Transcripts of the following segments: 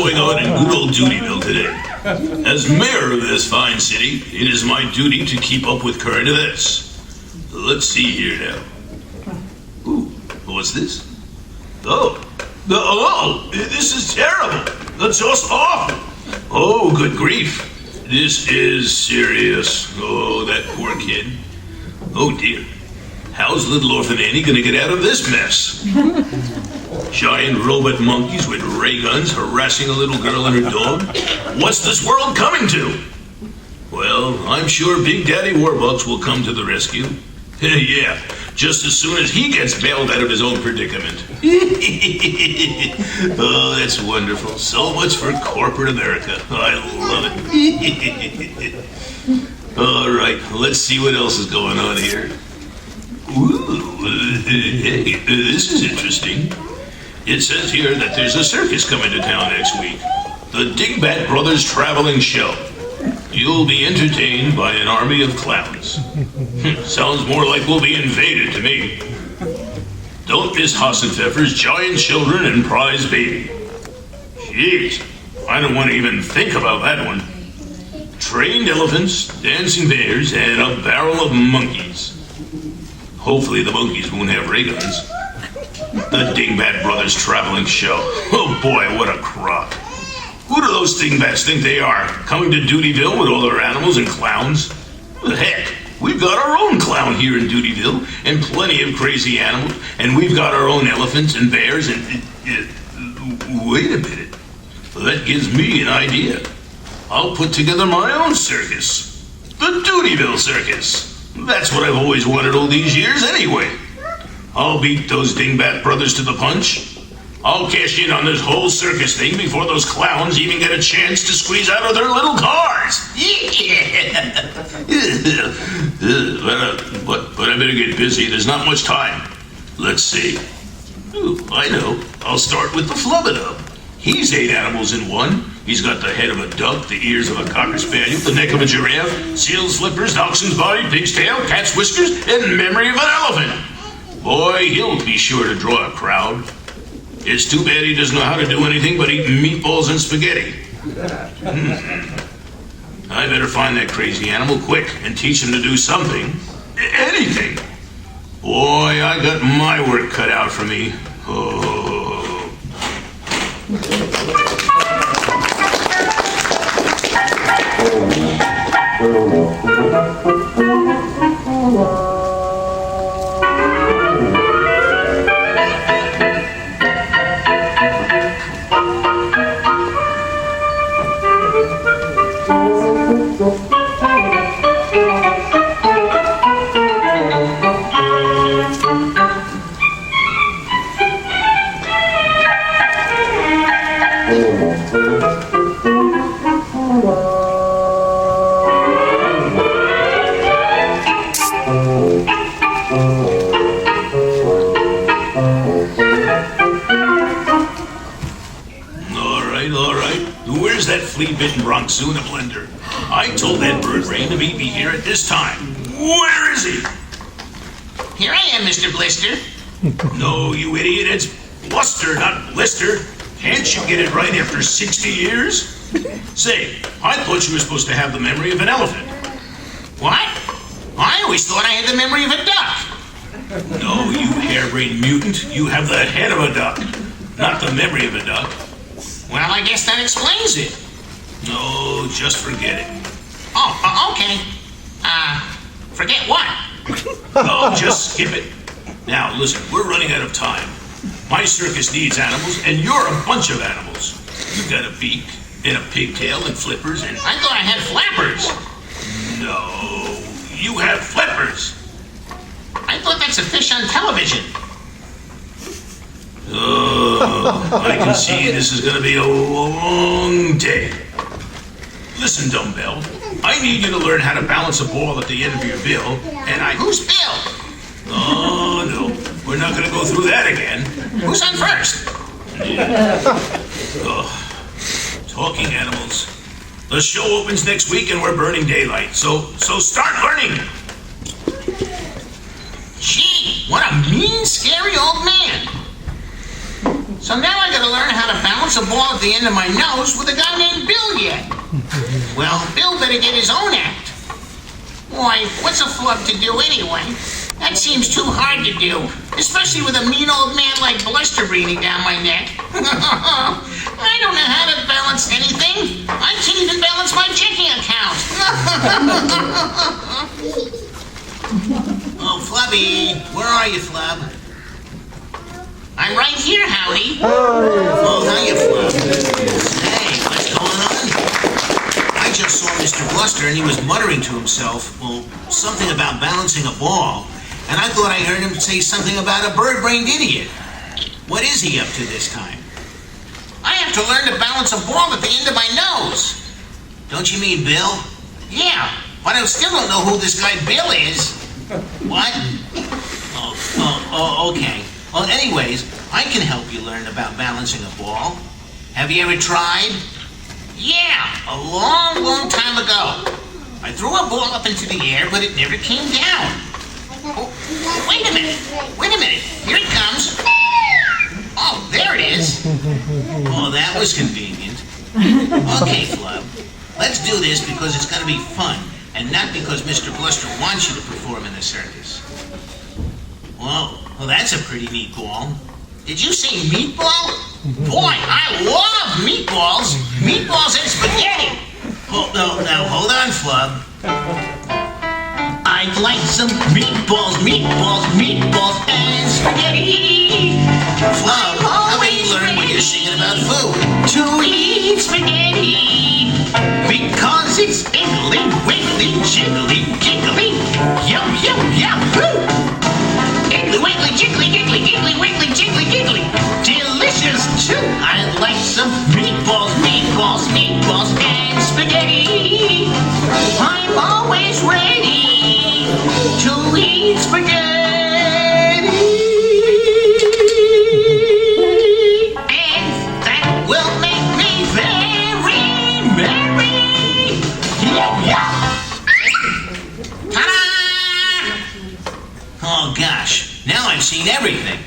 going on in good old Doodyville today? As mayor of this fine city, it is my duty to keep up with current events. Let's see here now. Ooh, what's this? Oh, this is terrible. That's just awful. Oh, good grief. This is serious. Oh, that poor kid. Oh, dear. How's little orphan Annie gonna get out of this mess? Giant robot monkeys with ray guns harassing a little girl and her dog? What's this world coming to? Well, I'm sure Big Daddy Warbucks will come to the rescue. Yeah, just as soon as he gets bailed out of his own predicament. Oh, that's wonderful. So much for corporate America. I love it. All right, let's see what else is going on here. Ooh, hey, this is interesting. It says here that there's a circus coming to town next week. The Dingbat Brothers Traveling Show. You'll be entertained by an army of clowns. Sounds more like we'll be invaded to me. Don't miss Hassenpfeffer's Giant Children and Prize Baby. Jeez, I don't want to even think about that one. Trained elephants, dancing bears, and a barrel of monkeys. Hopefully the monkeys won't have ray guns. The Dingbat Brothers Traveling Show. Oh boy, what a crop. Who do those dingbats think they are? Coming to Doodyville with all their animals and clowns? Heck, we've got our own clown here in Doodyville, and plenty of crazy animals, and we've got our own elephants and bears, and... wait a minute. That gives me an idea. I'll put together my own circus. The Doodyville Circus. That's what I've always wanted all these years anyway. I'll beat those Dingbat brothers to the punch. I'll cash in on this whole circus thing before those clowns even get a chance to squeeze out of their little cars. Yeah. But I better get busy. There's not much time. Let's see. Ooh, I know. I'll start with the Flubadub. He's 8 animals in one. He's got the head of a duck, the ears of a cocker spaniel, the neck of a giraffe, seal's flippers, dachshund's body, pig's tail, cat's whiskers, and memory of an elephant. Boy, he'll be sure to draw a crowd. It's too bad he doesn't know how to do anything but eat meatballs and spaghetti. I better find that crazy animal quick and teach him to do something. Anything. Boy, I got my work cut out for me. Oh. Flea-bitten Bronxu in a blender. I told that bird brain to meet me here at this time. Where is he? Here I am, Mr. Blister. No, you idiot. It's Bluster, not Blister. Can't you get it right after 60 years? Say, I thought you were supposed to have the memory of an elephant. What? I always thought I had the memory of a duck. No, you harebrained mutant. You have the head of a duck, not the memory of a duck. Well, I guess that explains it. No, just forget it. Oh, okay. Forget what? Oh, just skip it. Now, listen, we're running out of time. My circus needs animals, and you're a bunch of animals. You've got a beak, and a pigtail, and flippers, and... I thought I had flappers. No, you have flippers. I thought that's a fish on television. Oh, I can see this is going to be a long day. Listen, dumbbell, I need you to learn how to balance a ball at the end of your bill, and I... Who's Bill? Oh, no, we're not going to go through that again. Who's on first? Yeah. Oh, talking animals. The show opens next week, and we're burning daylight, so start learning. Gee, what a mean, scary old man. So now I gotta learn how to balance a ball at the end of my nose with a guy named Bill yet. Well, Bill better get his own act. Boy, what's a flub to do anyway? That seems too hard to do, especially with a mean old man like Bluster breathing down my neck. I don't know how to balance anything. I can't even balance my checking account. Oh, Flubby, where are you, Flub? I'm right here, Howdy. Oh, hiya, Flub. Hey, what's going on? I just saw Mr. Bluster and he was muttering to himself, well, something about balancing a ball. And I thought I heard him say something about a bird-brained idiot. What is he up to this time? I have to learn to balance a ball at the end of my nose. Don't you mean Bill? Yeah, but I still don't know who this guy Bill is. What? Oh, okay. Well, anyways, I can help you learn about balancing a ball. Have you ever tried? Yeah, a long, long time ago. I threw a ball up into the air, but it never came down. Oh, wait a minute. Here it comes. Oh, there it is. Oh, that was convenient. Okay, Flub. Let's do this because it's going to be fun, and not because Mr. Bluster wants you to perform in the circus. Whoa, well, that's a pretty neat ball. Did you say meatball? Boy, I love meatballs. Meatballs and spaghetti. Oh, no, now hold on, Flub. I'd like some meatballs and spaghetti. Flub, how about you learn when you're singing about food? To eat spaghetti, because it's iggly, wiggly, jiggly, giggly, yum, yum, yahoo! Iggly, wiggly, jiggly, giggly, giggly, wiggly, jiggly, giggly, delicious too. I'd like some meatballs and spaghetti. I'm always ready to eat spaghetti, and that will make me very merry. Yeah. Ta-da! Oh gosh, now I've seen everything.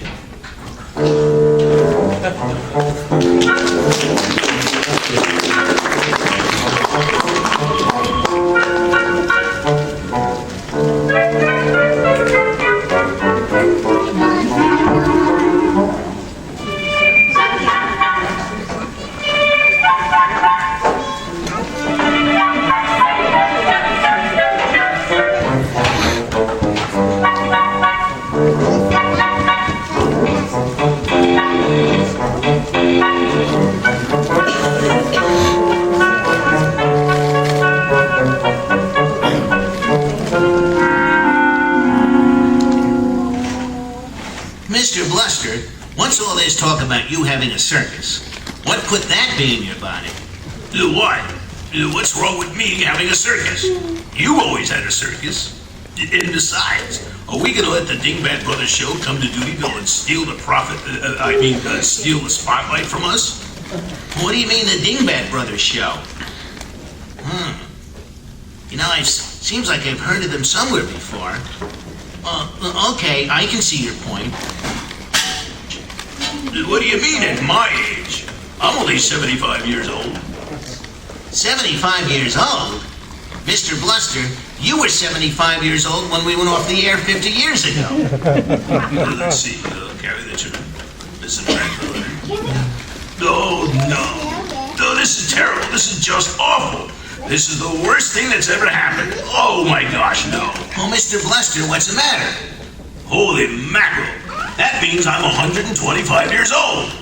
Mr. Bluster, what's all this talk about you having a circus? What put that bee in your body? What? What's wrong with me having a circus? You always had a circus. And besides, are we going to let the Dingbat Brothers show come to Doodyville and steal the steal the spotlight from us? What do you mean the Dingbat Brothers show? You know, seems like I've heard of them somewhere before. Okay, I can see your point. What do you mean at my age? I'm only 75 years old. 75 years old? Mr. Bluster, you were 75 years old when we went off the air 50 years ago. Let's see, carry the tune. This is Tremblay. Oh, no, this is terrible. This is just awful. This is the worst thing that's ever happened. Oh, my gosh, no. Oh, Mr. Bluster, what's the matter? Holy mackerel. That means I'm 125 years old.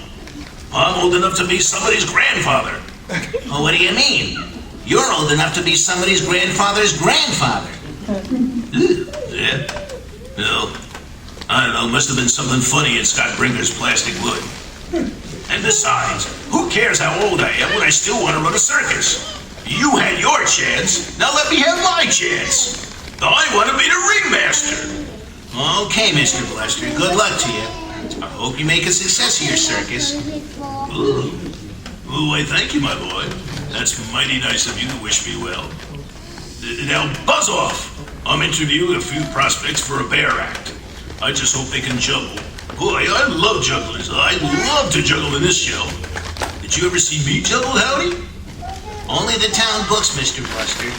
I'm old enough to be somebody's grandfather. Well, what do you mean? You're old enough to be somebody's grandfather's grandfather. Yeah? No. I don't know, must have been something funny in Scott Brinker's plastic wood. And besides, who cares how old I am when I still want to run a circus? You had your chance, now let me have my chance. I want to be the ringmaster. Okay, Mr. Bluster, good luck to you. I hope you make a success of your circus. Ooh, why, thank you, my boy. That's mighty nice of you to wish me well. Now, buzz off. I'm interviewing a few prospects for a bear act. I just hope they can juggle. Boy, I love jugglers. I'd love to juggle in this show. Did you ever see me juggle, Howdy? Only the town books, Mr. Buster.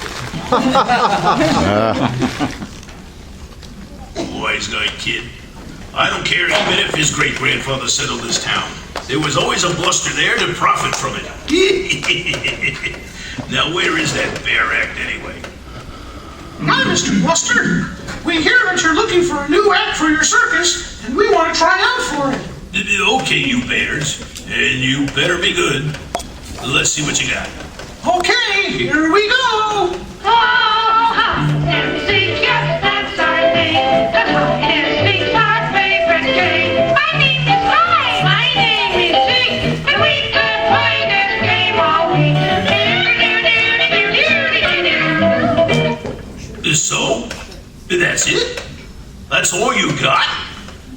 Wise guy, kid. I don't care even if his great-grandfather settled this town. There was always a bluster there to profit from it. Now, where is that bear act, anyway? Hi, Mr. Buster. We hear that you're looking for a new act for your circus, and we want to try out for it. Okay, you bears. And you better be good. Let's see what you got. Okay, here we go. MC Jeff, that's our name. The highest thing's our favorite game. My name is Hi. My name is Zeke. And we could play this game all week. So? That's it? That's all you got?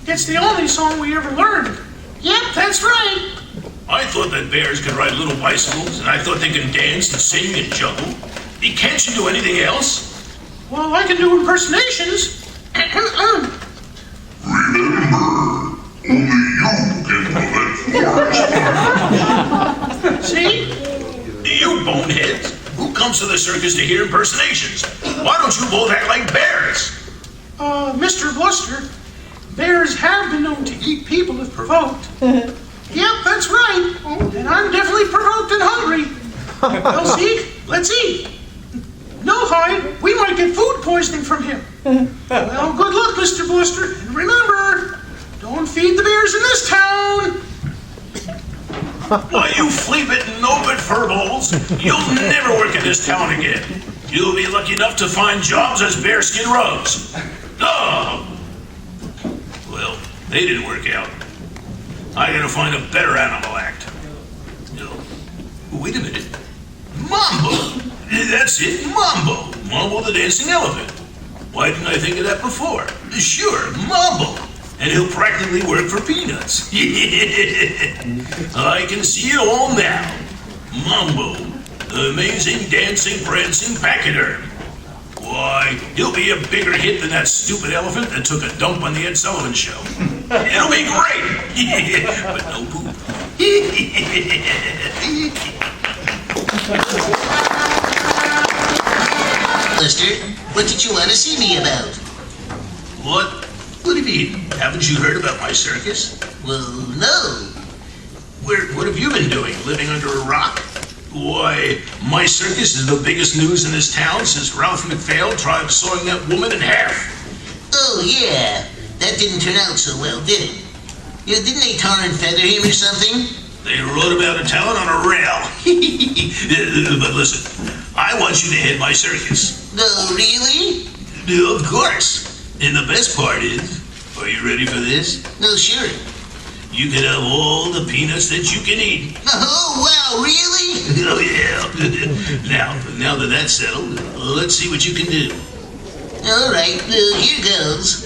It's the only song we ever learned. Yep, that's right. I thought that bears could ride little bicycles, and I thought they could dance and sing and juggle. Can't you do anything else? Well, I can do impersonations. Remember, only you can collect forage. See? You boneheads! Who comes to the circus to hear impersonations? Why don't you both act like bears? Mr. Bluster, bears have been known to eat people if provoked. Yep, that's right. And I'm definitely provoked and hungry. Well, Zeke, let's eat. No, Hyde, we might get food poisoning from him. Well, good luck, Mr. Bluster. And remember, don't feed the bears in this town. Why, you flea-bitten, no-good furballs! You'll never work in this town again. You'll be lucky enough to find jobs as bearskin rugs. Oh! Well, they didn't work out. I gotta find a better animal act. No. Wait a minute. Mambo! That's it, Mambo. Mambo the dancing elephant. Why didn't I think of that before? Sure, Mambo. And he'll practically work for peanuts. I can see it all now. Mambo, the amazing dancing, prancing pachyderm. Why, he'll be a bigger hit than that stupid elephant that took a dump on the Ed Sullivan Show. It'll be great, but no poop. Buster, what did you want to see me about? What? What do you mean? Haven't you heard about my circus? Well, no. What have you been doing? Living under a rock? Why, my circus is the biggest news in this town since Ralph McPhail tried sawing that woman in half. Oh, yeah. That didn't turn out so well, did it? Didn't they tar and feather him or something? They wrote about a talent on a rail. But listen, I want you to head my circus. No, really? Of course. And the best part is, are you ready for this? No, sure. You can have all the peanuts that you can eat. Oh, wow, really? Oh, yeah. Now that that's settled, let's see what you can do. All right, here goes.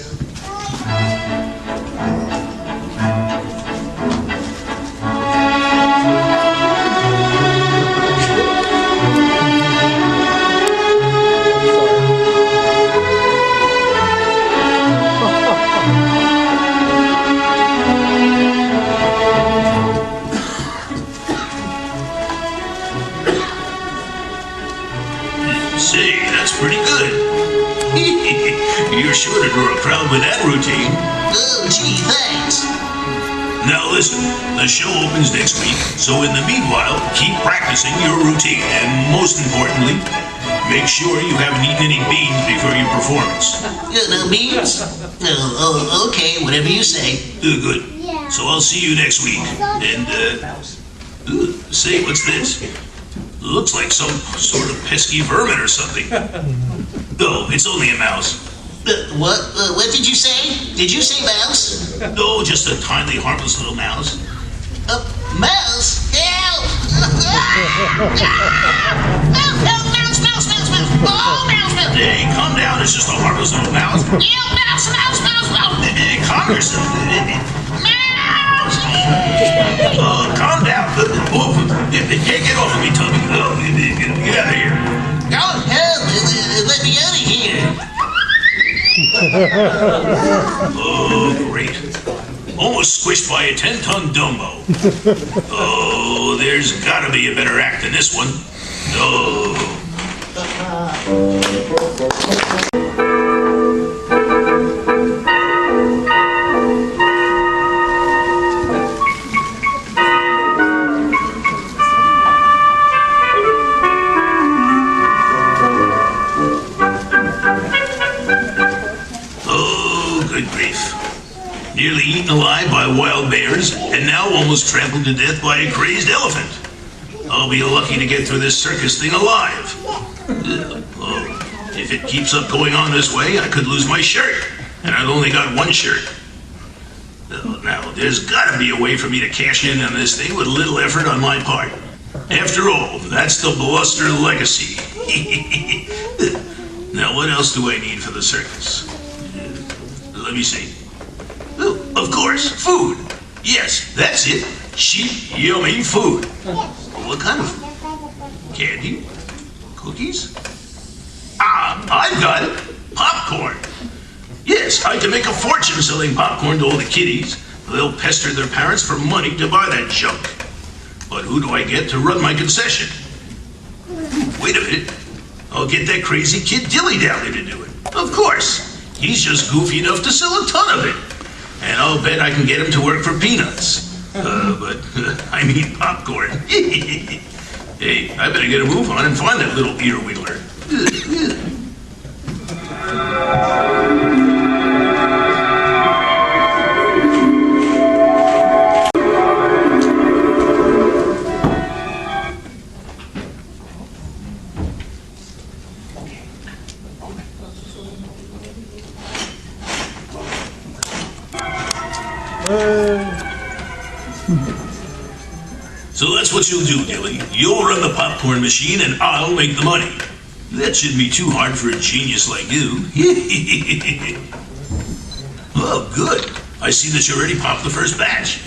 Say, that's pretty good. You're sure to draw a crowd with that routine. Oh, gee, thanks. Now listen, the show opens next week, so in the meanwhile, keep practicing your routine, and most importantly, make sure you haven't eaten any beans before your performance. No beans? Oh, okay, whatever you say. Good. So I'll see you next week. And, say, what's this? Looks like some sort of pesky vermin or something. No, it's only a mouse. What did you say? Did you say mouse? No, just a tiny, harmless little mouse. Mouse? Help! Help, mouse! Oh, mouse! Hey, calm down, it's just a harmless little mouse. Help, mouse! Calm yourself. Mouse! Calm down. Get off of me, Tubby. Get out of here. Oh, hell! Let me out of here! Oh, great. almost squished by a 10-ton Dumbo. Oh, there's gotta be a better act than this one. Oh. Nearly eaten alive by wild bears, and now almost trampled to death by a crazed elephant. I'll be lucky to get through this circus thing alive. Oh, if it keeps up going on this way, I could lose my shirt, and I've only got one shirt. Now, there's gotta be a way for me to cash in on this thing with little effort on my part. After all, that's the Bluster legacy. Now, what else do I need for the circus? Let me see. Oh, of course, food. Yes, that's it. Cheap, yummy food. What kind of food? Candy? Cookies? Ah, I've got it. Popcorn. Yes, I can make a fortune selling popcorn to all the kiddies. They'll pester their parents for money to buy that junk. But who do I get to run my concession? Wait a minute. I'll get that crazy kid Dilly Dally to do it. Of course. He's just goofy enough to sell a ton of it. And I'll bet I can get him to work for peanuts. I mean popcorn. Hey, I better get a move on and find that little ear wiggler. So that's what you'll do, Dilly. You'll run the popcorn machine and I'll make the money. That shouldn't be too hard for a genius like you. Oh, good. I see that you already popped the first batch.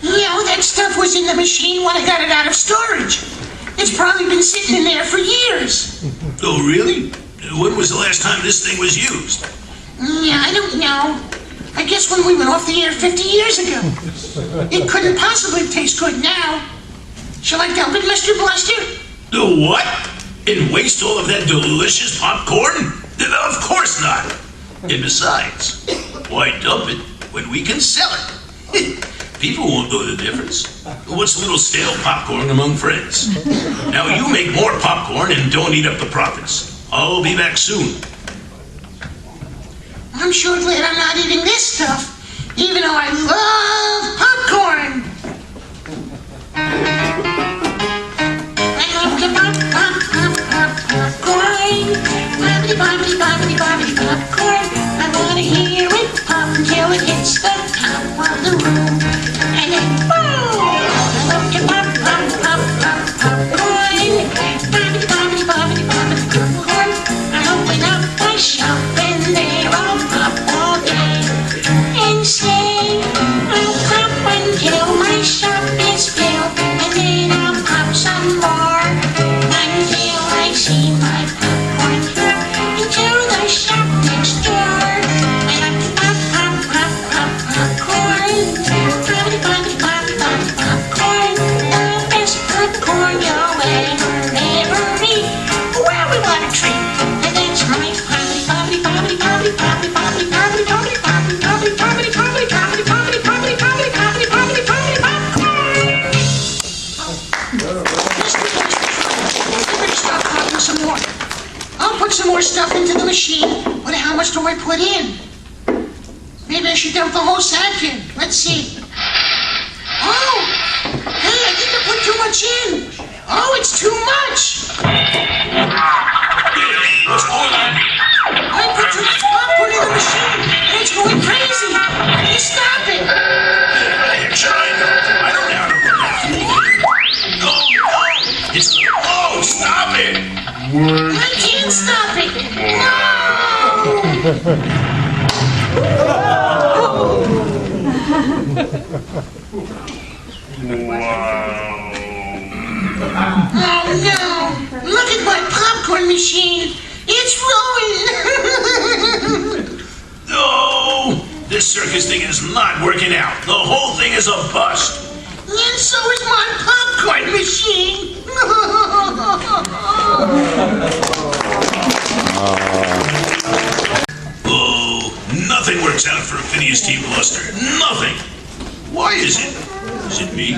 Yeah, that stuff was in the machine when I got it out of storage. It's probably been sitting in there for years. Oh, really? When was the last time this thing was used? Yeah, I don't know. I guess when we went off the air 50 years ago. It couldn't possibly taste good now. Shall I dump it, Mr. Bluster? The what? And waste all of that delicious popcorn? Of course not. And besides, why dump it when we can sell it? People won't know the difference. What's a little stale popcorn among friends? Now you make more popcorn and don't eat up the profits. I'll be back soon. I'm sure glad I'm not eating this stuff, even though I love popcorn. I love to popcorn. Bobbity, bobbity, bobbity, bobbity, popcorn. I want to hear it pop until it hits the top of the room. And then boom! I love to popcorn. Bobbity, bobbity, bobbity, bobbity, popcorn. I open up my shop and there I'll pop all day. And say, I'll pop until my shop is filled. And then I'll pop some more until I see my popcorn drop into the shop next door. I like to pop, pop, pop, pop, popcorn. Bobbity, bobbity, bobbity, bobbity, popcorn. The best popcorn you'll ever eat. Well, we want a treat. And that's my bobbity, bobbity, bobbity, bobbity, bobbity, bobbity, bobbity, bobbity, bobbity, bobbity, bobbity, bobbity, bobbity, bobbity, bobbity, bobbity, bobbity, bobbity, bobbity, popcorn. I better stop popping some more. I'll put some more stuff into the machine, but how much do I put in? Maybe I should dump the whole sack in. Let's see. Oh! Hey, I think I put too much in. Oh, it's too much. What's going on? I put too much popcorn in the machine, and it's going crazy. Hey, stop it. I'm trying. I don't know how to put that food in. No, no. It's... Oh, stop it. I can't stop it. Oh, no. Look at my popcorn machine. It's ruined. No! This circus circus thing is not working out. The whole thing is a bust. And so is my popcorn machine. Oh, nothing works out for Phineas T. Bluster. Nothing. Why is it? Is it me?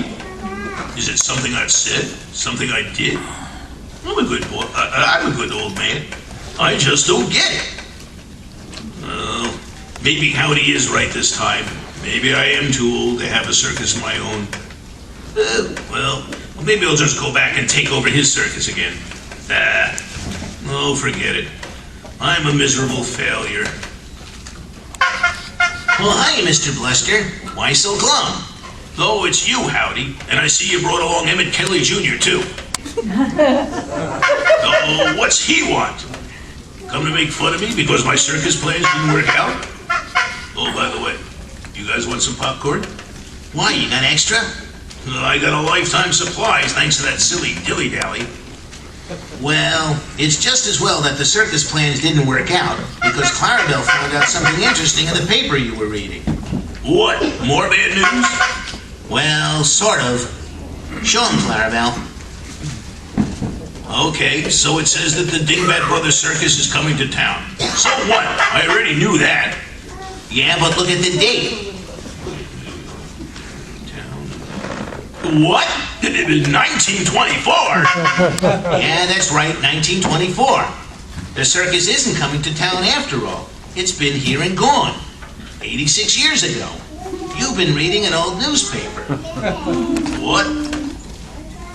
Is it something I've said? Something I did? I'm a good boy. I'm a good old man. I just don't get it. Maybe Howdy is right this time. Maybe I am too old to have a circus of my own. Well, maybe I'll just go back and take over his circus again. Oh, forget it. I'm a miserable failure. Well, hiya, Mr. Bluster. Why so glum? Oh, it's you, Howdy. And I see you brought along Emmett Kelly Jr., too. Oh, what's he want? Come to make fun of me because my circus plans didn't work out? Oh, by the way, you guys want some popcorn? Why, you got extra? I got a lifetime supply thanks to that silly dilly-dally. Well, it's just as well that the circus plans didn't work out, because Clarabelle found out something interesting in the paper you were reading. What? More bad news? Well, sort of. Show him, Clarabelle. Okay, so it says that the Dingbat Brothers Circus is coming to town. So what? I already knew that. Yeah, but look at the date. What? 1924? Yeah, that's right, 1924. The circus isn't coming to town after all. It's been here and gone. 86 years ago. You've been reading an old newspaper. What?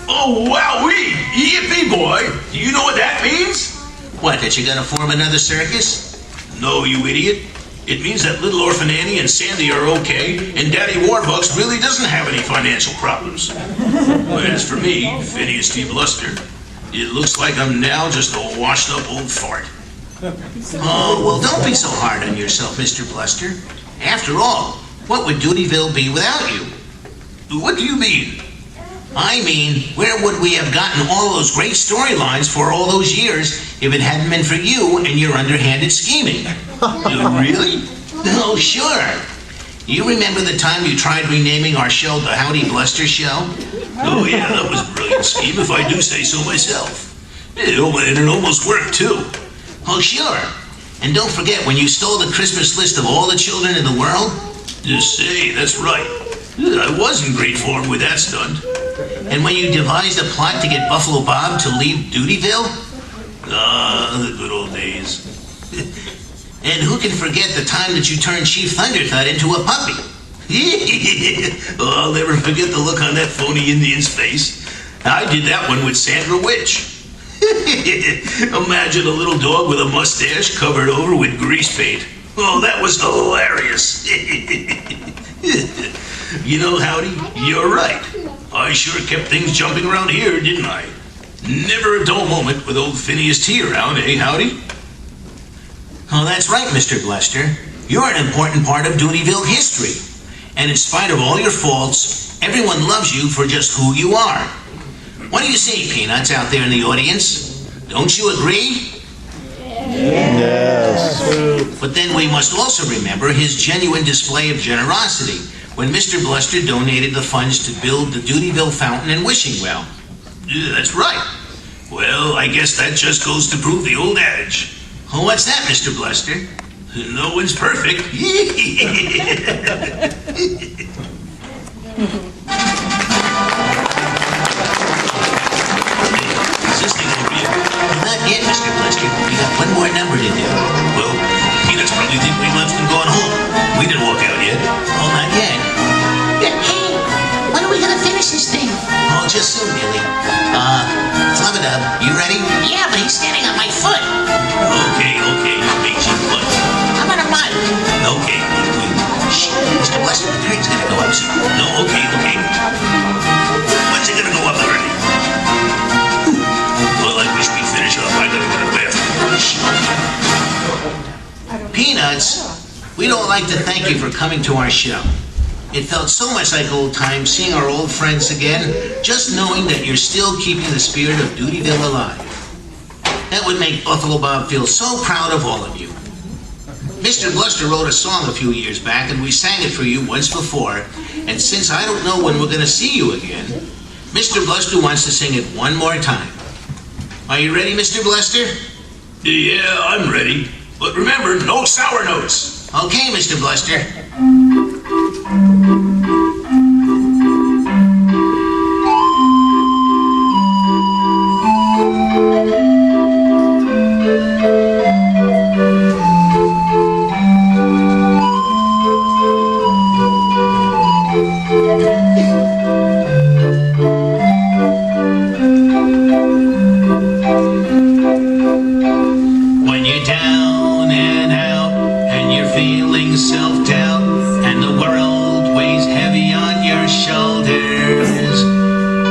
Oh, wowee! Yippee, boy! Do you know what that means? What, that you're gonna form another circus? No, you idiot. It means that little Orphan Annie and Sandy are okay, and Daddy Warbucks really doesn't have any financial problems. Whereas for me, Phineas T. Bluster, it looks like I'm now just a washed-up old fart. Oh, well, don't be so hard on yourself, Mr. Bluster. After all, what would Doodyville be without you? What do you mean? I mean, where would we have gotten all those great storylines for all those years if it hadn't been for you and your underhanded scheming? Really? Oh, sure. You remember the time you tried renaming our show the Howdy Bluster Show? Oh, yeah, that was a brilliant scheme, if I do say so myself. And it almost worked, too. Oh, sure. And don't forget when you stole the Christmas list of all the children in the world? Just say, that's right. I was in great form with that stunt. And when you devised a plot to get Buffalo Bob to leave Doodyville? Ah, the good old days. And who can forget the time that you turned Chief Thunderthud into a puppy? Oh, I'll never forget the look on that phony Indian's face. I did that one with Sandra Witch. Imagine a little dog with a mustache covered over with grease paint. Oh, that was hilarious. You know, Howdy, you're right. I sure kept things jumping around here, didn't I? Never a dull moment with old Phineas T. around, eh, Howdy? Oh, that's right, Mr. Bluster. You're an important part of Doodyville history. And in spite of all your faults, everyone loves you for just who you are. What do you say, Peanuts, out there in the audience? Don't you agree? Yes. But then we must also remember his genuine display of generosity when Mr. Bluster donated the funds to build the Doodyville Fountain in Wishing Well. Yeah, that's right. Well, I guess that just goes to prove the old adage. Oh, what's that, Mr. Bluster? No one's perfect. Is this thing over yet? Not yet, Mr. Bluster. We got one more number to do. Well, Peanuts probably think we left and gone home. We didn't walk out yet. Oh, not yet. Hey, when are we gonna finish this thing? Oh, just soon, Billy. Flubadub, you ready? Yeah, but he's standing on my foot. Okay, you mangy butt. I'm on a run. Okay. Shh, Mr. Bluster, the curtain's gonna go up soon. No, okay. When's it gonna go up already? Well, I wish we'd finish up. I gotta go to the bathroom. Peanuts, we'd all like to thank you for coming to our show. It felt so much like old times seeing our old friends again, just knowing that you're still keeping the spirit of Doodyville alive. That would make Buffalo Bob feel so proud of all of you. Mr. Bluster wrote a song a few years back, and we sang it for you once before. And since I don't know when we're going to see you again, Mr. Bluster wants to sing it one more time. Are you ready, Mr. Bluster? Yeah, I'm ready. But remember, no sour notes. Okay, Mr. Bluster. When you're down and out and you're feeling self-doubt and the world weighs heavy on your shoulders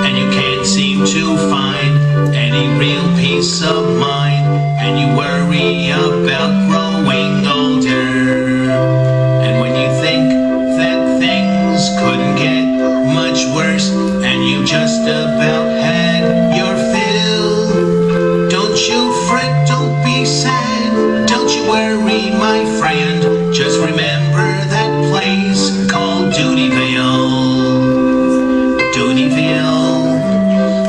and you can't seem to find any real peace of mind and you worry about growing older, and when you think that things couldn't get much worse and you just about had your fill, don't you fret, don't be sad, don't you worry, my friend, just remember that place called Doodyville. Doodyville,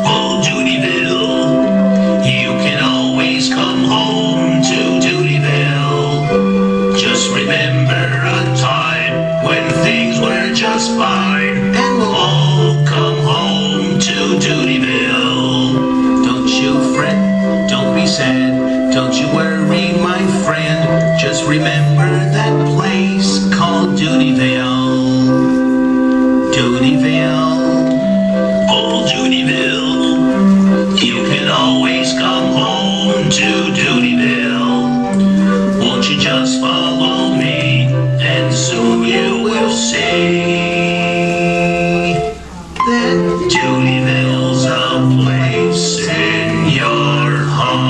oh Doodyville, you can always come home to Doodyville. Just remember a time when things were just fine, and we'll all come home to Doodyville. Don't you fret, don't be sad, don't you worry, my friend, just remember that place called Doodyville. Doodyville, oh Doodyville, you can always come home to Doodyville. Won't you just follow me, and soon you will see that Doodyville's a place in your heart.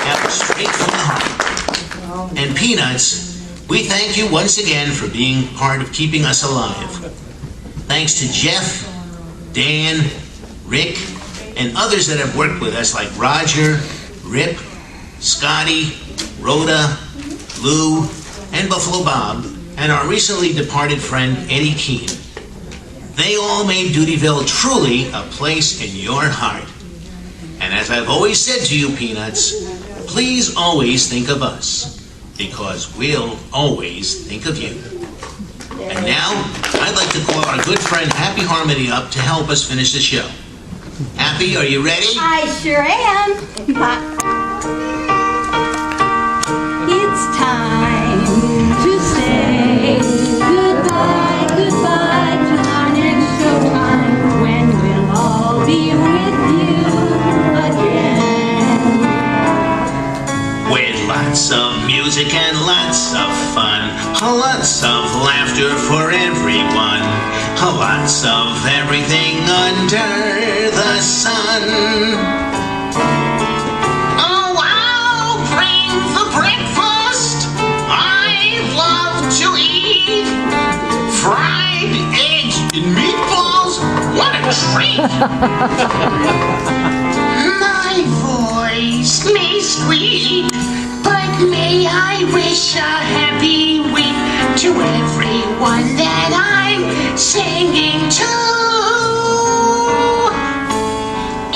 That was straight from the heart. And Peanuts, we thank you once again for being part of keeping us alive. Thanks to Jeff, Dan, Rick, and others that have worked with us like Roger, Rip, Scotty, Rhoda, Lou, and Buffalo Bob, and our recently departed friend Eddie Keene. They all made Doodyville truly a place in your heart. And as I've always said to you, Peanuts, please always think of us, because we'll always think of you. And now, I'd like to call our good friend Happy Harmony up to help us finish the show. Happy, are you ready? I sure am. It's time to say goodbye, goodbye to our next showtime, when we'll all be with you again. With lots of music and lots of fun, lots of laughter for everyone, lots of everything under the sun. Oh, I'll bring the breakfast I love to eat. Fried eggs and meatballs, what a treat! My voice may squeak, but may I wish a happy week to everyone that I'm singing to.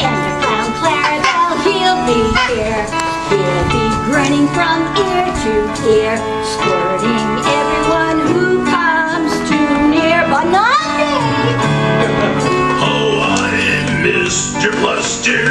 And the clown Clarabelle, he'll be here. He'll be grinning from ear to ear, squirting everyone who comes too near, but not me. Oh, I am Mr. Bluster.